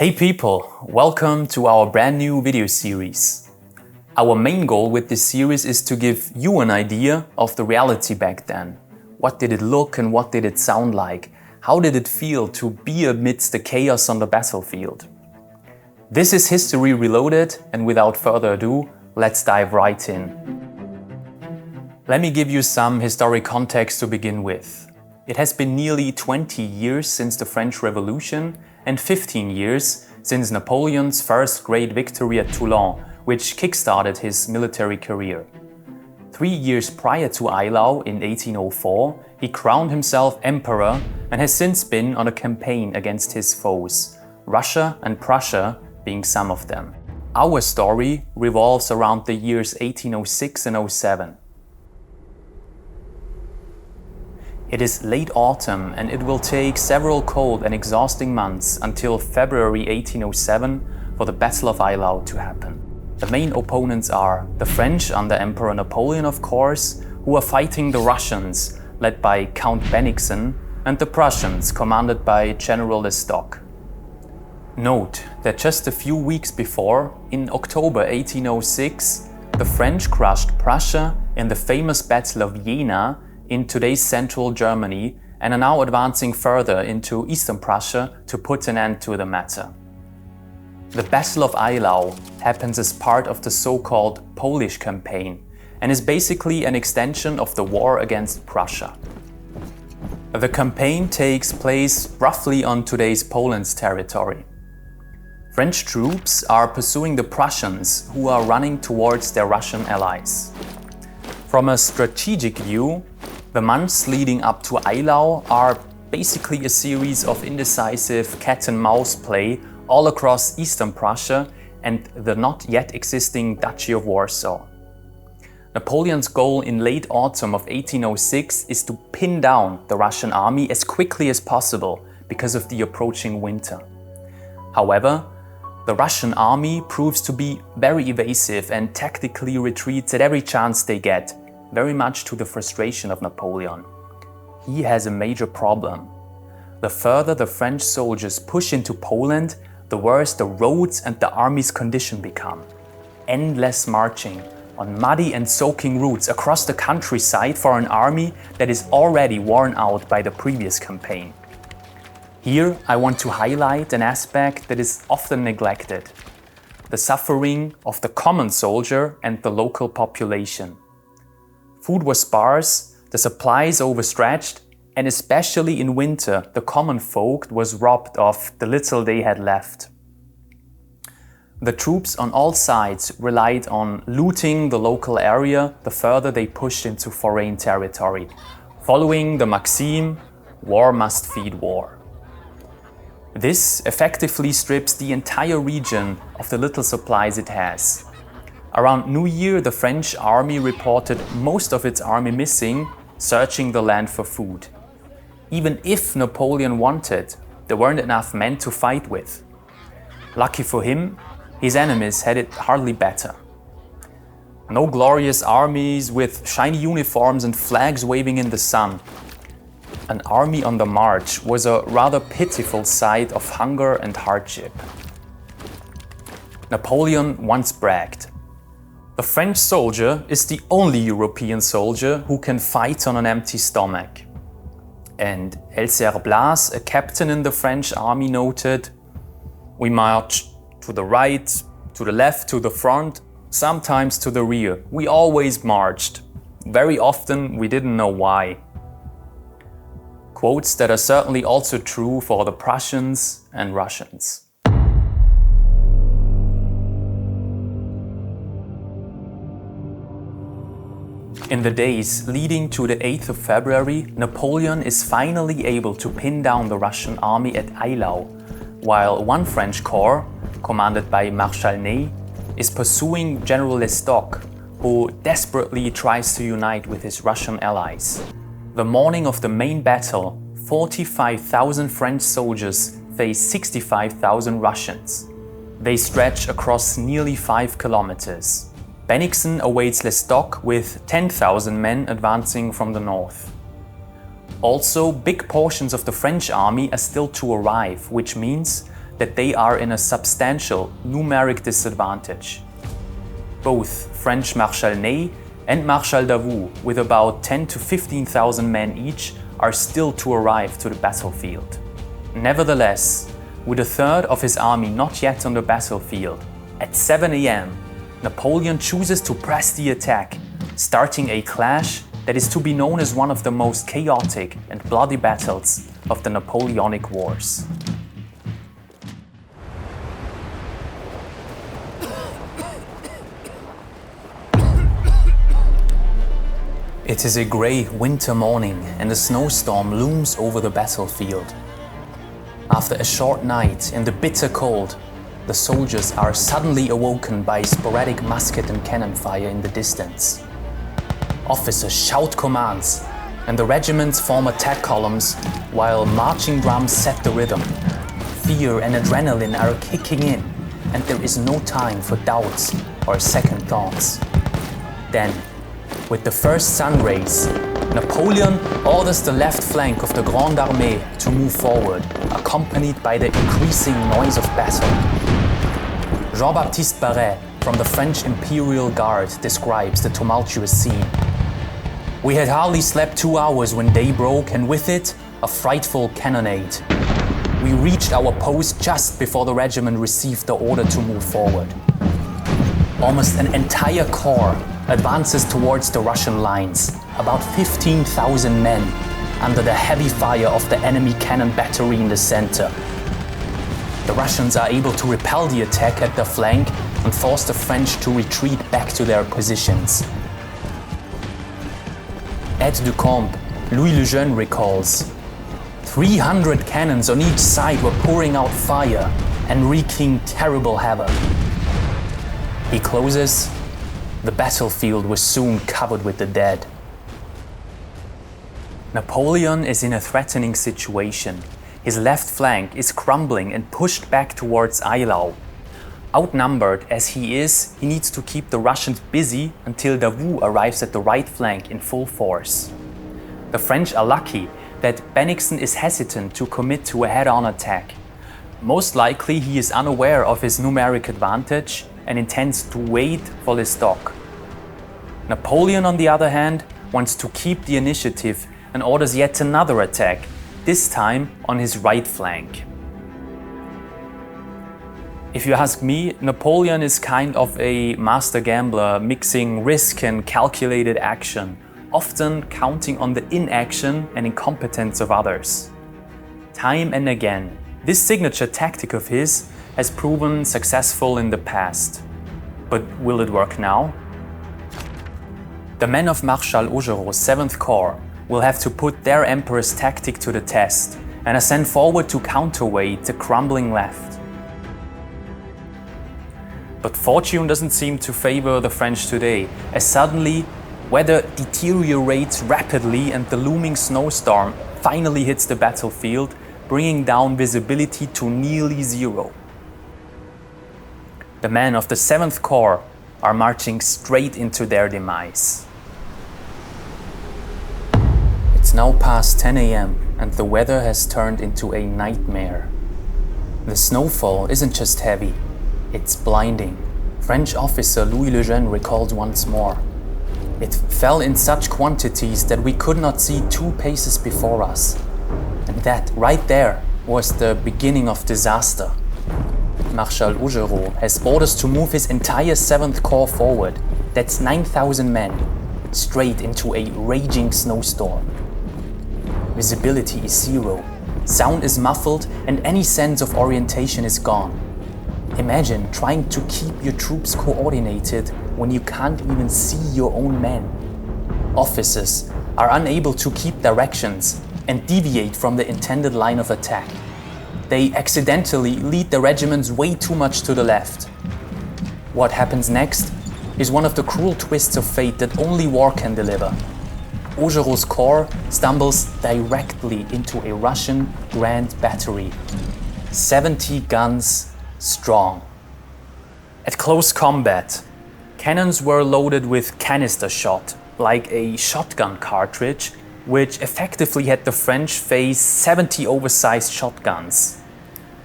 Hey people, welcome to our brand new video series. Our main goal with this series is to give you an idea of the reality back then. What did it look and what did it sound like? How did it feel to be amidst the chaos on the battlefield? This is History Reloaded, and without further ado, let's dive right in. Let me give you some historic context to begin with. It has been nearly 20 years since the French Revolution and 15 years since Napoleon's first great victory at Toulon, which kick-started his military career. 3 years prior to Eylau in 1804, he crowned himself emperor and has since been on a campaign against his foes, Russia and Prussia being some of them. Our story revolves around the years 1806 and 07. It is late autumn and it will take several cold and exhausting months until February 1807 for the Battle of Eylau to happen. The main opponents are the French under Emperor Napoleon, of course, who are fighting the Russians, led by Count Bennigsen, and the Prussians, commanded by General Lestock. Note that just a few weeks before, in October 1806, the French crushed Prussia in the famous Battle of Jena in today's central Germany and are now advancing further into eastern Prussia to put an end to the matter. The Battle of Eylau happens as part of the so-called Polish campaign and is basically an extension of the war against Prussia. The campaign takes place roughly on today's Poland's territory. French troops are pursuing the Prussians, who are running towards their Russian allies. From a strategic view, the months leading up to Eylau are basically a series of indecisive cat-and-mouse play all across eastern Prussia and the not yet existing Duchy of Warsaw. Napoleon's goal in late autumn of 1806 is to pin down the Russian army as quickly as possible because of the approaching winter. However, the Russian army proves to be very evasive and tactically retreats at every chance they get, very much to the frustration of Napoleon. He has a major problem. The further the French soldiers push into Poland, the worse the roads and the army's condition become. Endless marching on muddy and soaking routes across the countryside for an army that is already worn out by the previous campaign. Here I want to highlight an aspect that is often neglected: the suffering of the common soldier and the local population. Food was sparse, the supplies overstretched, and especially in winter, the common folk was robbed of the little they had left. The troops on all sides relied on looting the local area the further they pushed into foreign territory, following the maxim, war must feed war. This effectively strips the entire region of the little supplies it has. Around New Year, the French army reported most of its army missing, searching the land for food. Even if Napoleon wanted, there weren't enough men to fight with. Lucky for him, his enemies had it hardly better. No glorious armies with shiny uniforms and flags waving in the sun. An army on the march was a rather pitiful sight of hunger and hardship. Napoleon once bragged, "The French soldier is the only European soldier who can fight on an empty stomach." And Elser Blas, a captain in the French army, noted, "We marched to the right, to the left, to the front, sometimes to the rear. We always marched. Very often we didn't know why." Quotes that are certainly also true for the Prussians and Russians. In the days leading to the 8th of February, Napoleon is finally able to pin down the Russian army at Eylau, while one French corps, commanded by Marshal Ney, is pursuing General Lestock, who desperately tries to unite with his Russian allies. The morning of the main battle, 45,000 French soldiers face 65,000 Russians. They stretch across nearly 5 kilometers. Bennigsen awaits Lestock with 10,000 men advancing from the north. Also, big portions of the French army are still to arrive, which means that they are in a substantial numeric disadvantage. Both French Marshal Ney and Marshal Davout, with about 10 to 15,000 men each, are still to arrive to the battlefield. Nevertheless, with a third of his army not yet on the battlefield, at 7 AM, Napoleon chooses to press the attack, starting a clash that is to be known as one of the most chaotic and bloody battles of the Napoleonic Wars. It is a grey winter morning and a snowstorm looms over the battlefield. After a short night in the bitter cold, the soldiers are suddenly awoken by sporadic musket and cannon fire in the distance. Officers shout commands, and the regiments form attack columns while marching drums set the rhythm. Fear and adrenaline are kicking in, and there is no time for doubts or second thoughts. Then, with the first sun rays, Napoleon orders the left flank of the Grande Armée to move forward, accompanied by the increasing noise of battle. Jean-Baptiste Barré from the French Imperial Guard describes the tumultuous scene. We had hardly slept 2 hours when day broke, and with it, a frightful cannonade. We reached our post just before the regiment received the order to move forward. Almost an entire corps advances towards the Russian lines, about 15,000 men, under the heavy fire of the enemy cannon battery in the center. The Russians are able to repel the attack at their flank and force the French to retreat back to their positions. Aide-de-camp Louis Le Jeune recalls, 300 cannons on each side were pouring out fire and wreaking terrible havoc. He closes, the battlefield was soon covered with the dead. Napoleon is in a threatening situation. His left flank is crumbling and pushed back towards Eylau. Outnumbered as he is, he needs to keep the Russians busy until Davout arrives at the right flank in full force. The French are lucky that Bennigsen is hesitant to commit to a head-on attack. Most likely he is unaware of his numeric advantage and intends to wait for the stock. Napoleon, on the other hand, wants to keep the initiative and orders yet another attack, this time on his right flank. If you ask me, Napoleon is kind of a master gambler, mixing risk and calculated action, often counting on the inaction and incompetence of others. Time and again, this signature tactic of his has proven successful in the past. But will it work now? The men of Marshal Augereau's 7th Corps will have to put their emperor's tactic to the test and are sent forward to counterweight the crumbling left. But fortune doesn't seem to favor the French today, as suddenly weather deteriorates rapidly and the looming snowstorm finally hits the battlefield, bringing down visibility to nearly zero. The men of the 7th Corps are marching straight into their demise. It's now past 10 AM and the weather has turned into a nightmare. The snowfall isn't just heavy, it's blinding. French officer Louis Le Jeune recalls once more. It fell in such quantities that we could not see 2 paces before us. And that, right there, was the beginning of disaster. Marshal Augereau has orders to move his entire 7th Corps forward, that's 9,000 men, straight into a raging snowstorm. Visibility is zero, sound is muffled, and any sense of orientation is gone. Imagine trying to keep your troops coordinated when you can't even see your own men. Officers are unable to keep directions and deviate from the intended line of attack. They accidentally lead the regiments way too much to the left. What happens next is one of the cruel twists of fate that only war can deliver. Augereau's corps stumbles directly into a Russian Grand Battery, 70 guns strong. At close combat, cannons were loaded with canister shot, like a shotgun cartridge, which effectively had the French face 70 oversized shotguns.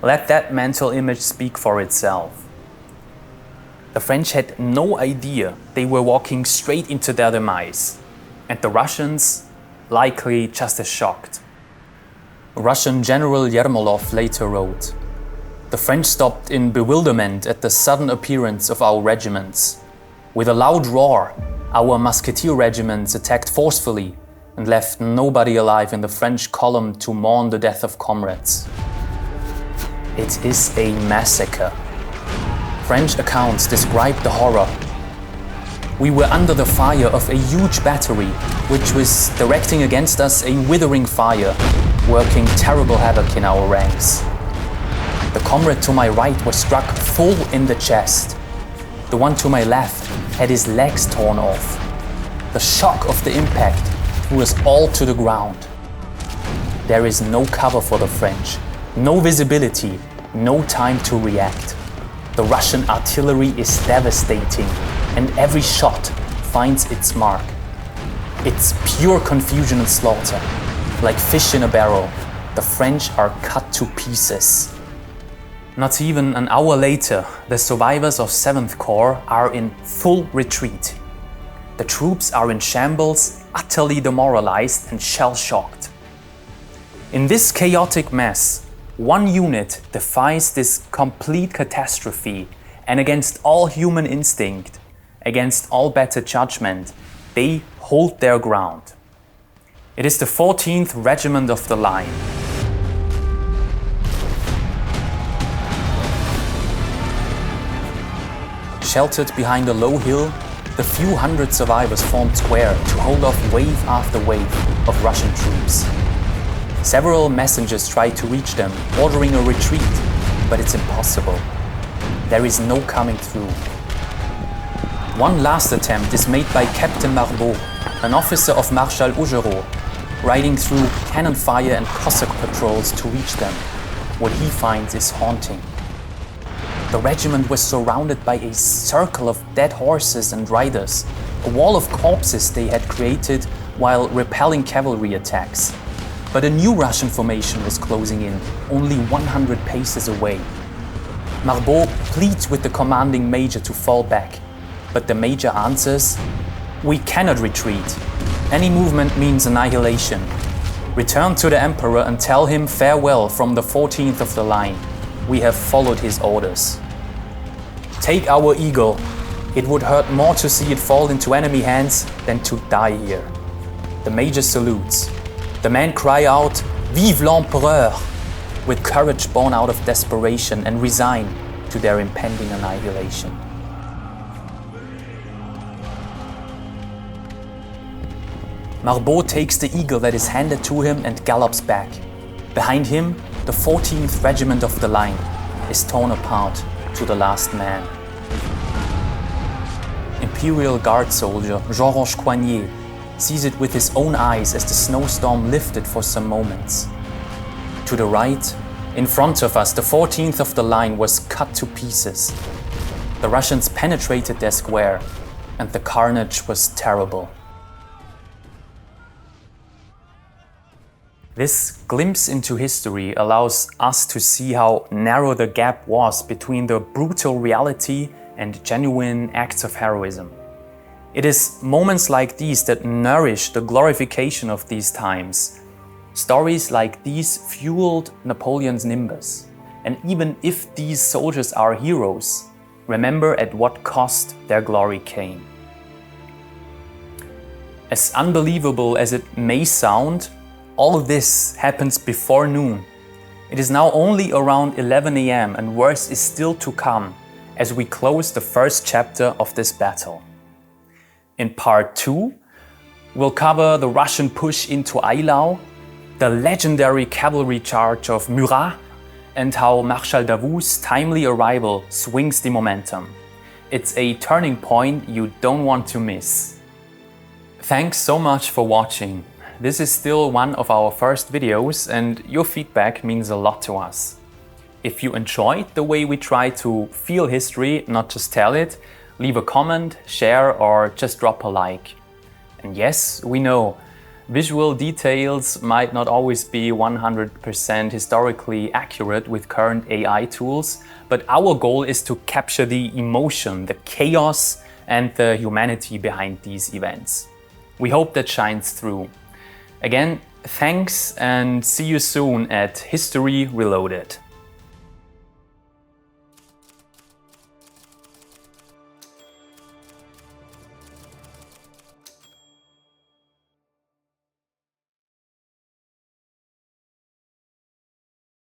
Let that mental image speak for itself. The French had no idea they were walking straight into their demise, and the Russians likely just as shocked. Russian General Yermolov later wrote, "The French stopped in bewilderment at the sudden appearance of our regiments. With a loud roar, our musketeer regiments attacked forcefully and left nobody alive in the French column to mourn the death of comrades." It is a massacre. French accounts describe the horror. "We were under the fire of a huge battery, which was directing against us a withering fire, working terrible havoc in our ranks. The comrade to my right was struck full in the chest. The one to my left had his legs torn off. The shock of the impact threw us all to the ground. There is no cover for the French, no visibility, no time to react. The Russian artillery is devastating, and every shot finds its mark. It's pure confusion and slaughter. Like fish in a barrel, the French are cut to pieces." Not even an hour later, the survivors of VII Corps are in full retreat. The troops are in shambles, utterly demoralized and shell-shocked. In this chaotic mess, one unit defies this complete catastrophe, and against all human instinct, against all better judgment, they hold their ground. It is the 14th Regiment of the Line. Sheltered behind a low hill, the few hundred survivors formed square to hold off wave after wave of Russian troops. Several messengers tried to reach them, ordering a retreat, but it's impossible. There is no coming through. One last attempt is made by Captain Marbeau, an officer of Marshal Augereau, riding through cannon fire and Cossack patrols to reach them. What he finds is haunting. The regiment was surrounded by a circle of dead horses and riders, a wall of corpses they had created while repelling cavalry attacks. But a new Russian formation was closing in, only 100 paces away. Marbeau pleads with the commanding major to fall back, but the major answers, "We cannot retreat. Any movement means annihilation. Return to the Emperor and tell him farewell from the 14th of the line. We have followed his orders. Take our eagle. It would hurt more to see it fall into enemy hands than to die here." The major salutes. The men cry out, "Vive l'Empereur!" with courage born out of desperation, and resign to their impending annihilation. Marbeau takes the eagle that is handed to him and gallops back. Behind him, the 14th Regiment of the Line is torn apart to the last man. Imperial Guard soldier Jean Rochecoignier sees it with his own eyes as the snowstorm lifted for some moments. To the right, in front of us, the 14th of the Line was cut to pieces. The Russians penetrated their square, and the carnage was terrible. This glimpse into history allows us to see how narrow the gap was between the brutal reality and genuine acts of heroism. It is moments like these that nourish the glorification of these times. Stories like these fueled Napoleon's nimbus. And even if these soldiers are heroes, remember at what cost their glory came. As unbelievable as it may sound, all this happens before noon. It is now only around 11 AM and worse is still to come as we close the first chapter of this battle. In part 2, we'll cover the Russian push into Eylau, the legendary cavalry charge of Murat, and how Marshal Davout's timely arrival swings the momentum. It's a turning point you don't want to miss. Thanks so much for watching. This is still one of our first videos and your feedback means a lot to us. If you enjoyed the way we try to feel history, not just tell it, leave a comment, share or just drop a like. And yes, we know, Visual details might not always be 100% historically accurate with current AI tools, but our goal is to capture the emotion, the chaos, and the humanity behind these events. We hope that shines through. Again, thanks and see you soon at History Reloaded.